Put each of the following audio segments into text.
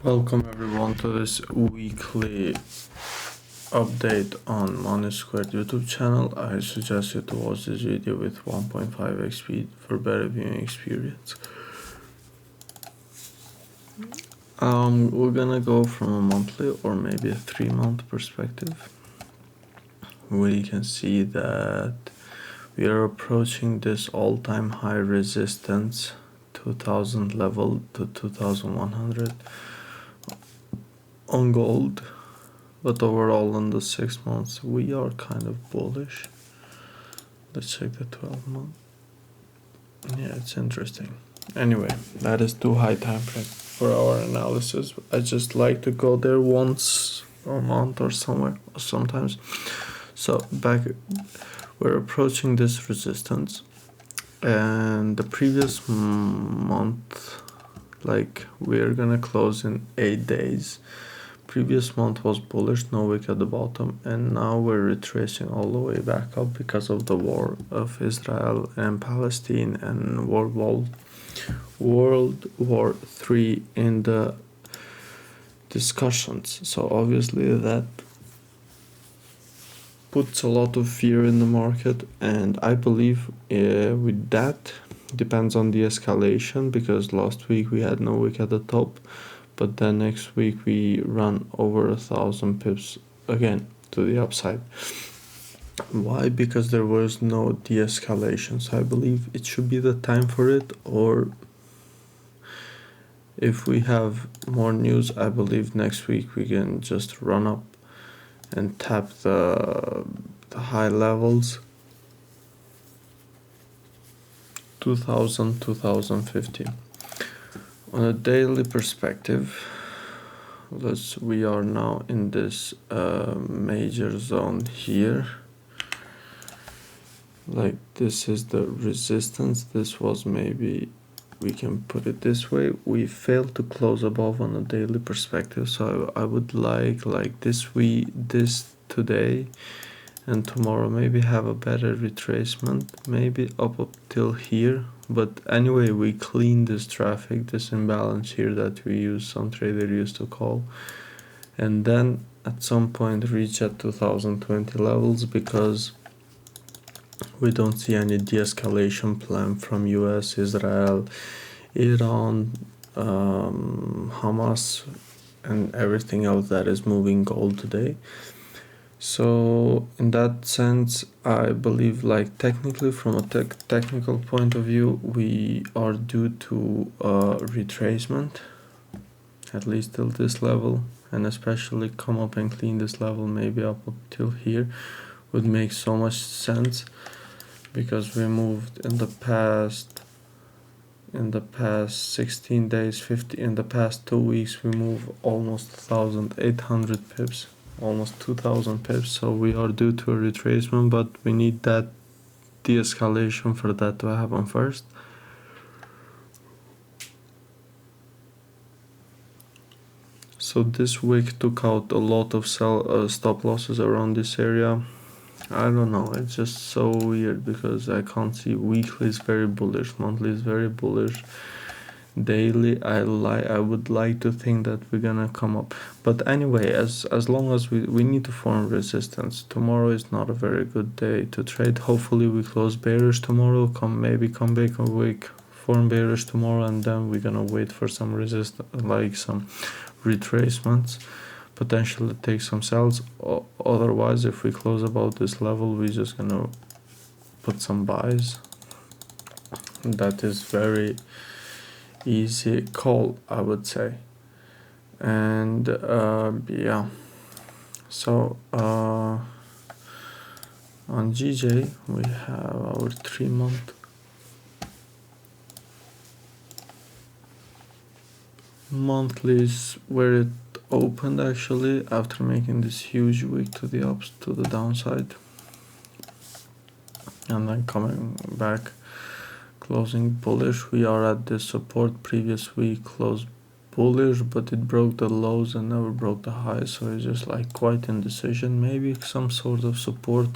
Welcome everyone to this weekly update on Money Squared YouTube channel. I suggest you to watch this video with 1.5x speed for better viewing experience. We're gonna go from a monthly or maybe a 3-month perspective. We can see that we are approaching this all-time high resistance 2000 level to 2100 on gold, but overall in the 6 months we are kind of bullish. Let's check the 12 month. Yeah, it's interesting. Anyway, that is too high time frame for our analysis. I just like to go there once a month or somewhere or sometimes. So we're approaching this resistance, and the previous month, like, we're gonna close in 8 days. Previous month was bullish, no wick at the bottom, and now we're retracing all the way back up because of the war of Israel and Palestine and World War III in the discussions. So obviously that puts a lot of fear in the market, and I believe with that depends on the escalation, because last week we had no wick at the top, but then next week we run over 1,000 pips again to the upside. Why? Because there was no de-escalation. So I believe it should be the time for it, or if we have more news, I believe next week we can just run up and tap the high levels, 2000, 2050. On a daily perspective, we are now in this major zone here. Like, this is the resistance. This was, maybe we can put it this way, we failed to close above on a daily perspective. So I would like this today and tomorrow maybe have a better retracement, maybe up till here. But anyway, we clean this traffic, this imbalance here that some trader used to call, and then at some point reach at 2020 levels, because we don't see any de-escalation plan from US, Israel, Iran, Hamas, and everything else that is moving gold today. So in that sense, I believe, like, technically from a technical point of view, we are due to retracement, at least till this level, and especially come up and clean this level, maybe up till here would make so much sense, because we moved in the past 16 days, in the past 2 weeks we moved almost 1,800 pips, almost 2,000 pips. So we are due to a retracement, but we need that de-escalation for that to happen first. So this wick took out a lot of stop losses around this area. I don't know, it's just so weird, because I can't see. Weekly is very bullish, monthly is very bullish, daily I would like to think that we're gonna come up. But anyway, as long as we need to form resistance. Tomorrow is not a very good day to trade. Hopefully we close bearish tomorrow, come back a week, form bearish tomorrow, and then we're gonna wait for some resistance, like some retracements, potentially take some sells. Otherwise, if we close about this level, we're just gonna put some buys. That is very easy call, I would say. And yeah, so on GJ we have our 3-month. Monthly is where it opened, actually, after making this huge wick to the downside, and then coming back, closing bullish. We are at this support. Previous week closed bullish, but it broke the lows and never broke the highs, so it's just like quite indecision. Maybe some sort of support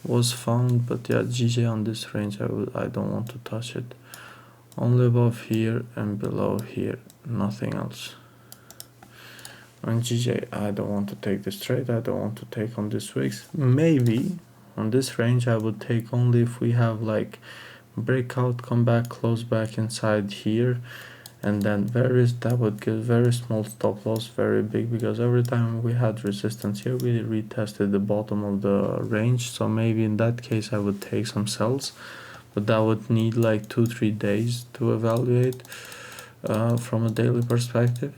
was found, but yeah, GJ on this range, I don't want to touch it. Only above here and below here, nothing else. On GJ, I don't want to take this trade. I don't want to take on this wicks. Maybe on this range I would take only if we have like breakout, come back, close back inside here, and then that would give very small stop loss, very big, because every time we had resistance here we retested the bottom of the range. So maybe in that case I would take some sells, but that would need like 2-3 days to evaluate from a daily perspective.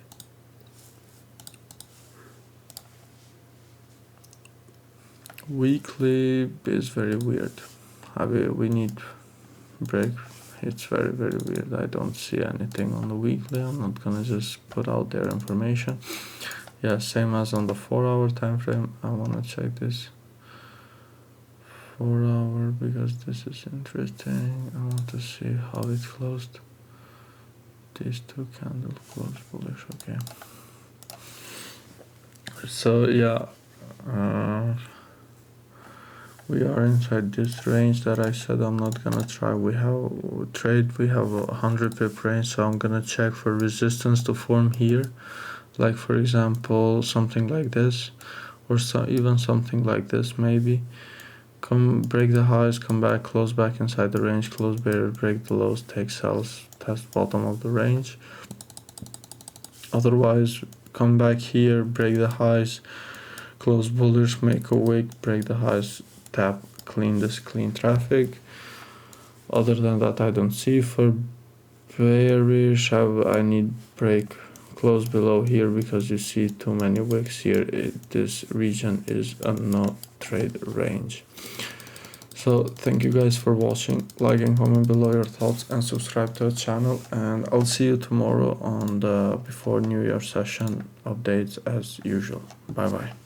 Weekly is very weird. We need break. It's very weird. I don't see anything on the weekly. I'm not gonna just put out their information. Yeah, same as on the 4-hour time frame. I wanna check this 4-hour because this is interesting. I want to see how it closed. These two candles closed bullish. Okay. So yeah. We are inside this range that I said I'm not gonna try. We have a 100 pip range, so I'm gonna check for resistance to form here, like for example something like this, or even something like this maybe. Come break the highs, come back, close back inside the range, close barrier, break the lows, take sells, test bottom of the range. Otherwise, come back here, break the highs, close bullish, make a wick, break the highs, tap, clean traffic. Other than that, I don't see. For bearish, I need break, close below here, because you see too many wicks here. This region is a no trade range. So thank you guys for watching. Like and comment below your thoughts and subscribe to the channel, and I'll see you tomorrow on the before New Year session updates as usual. Bye bye.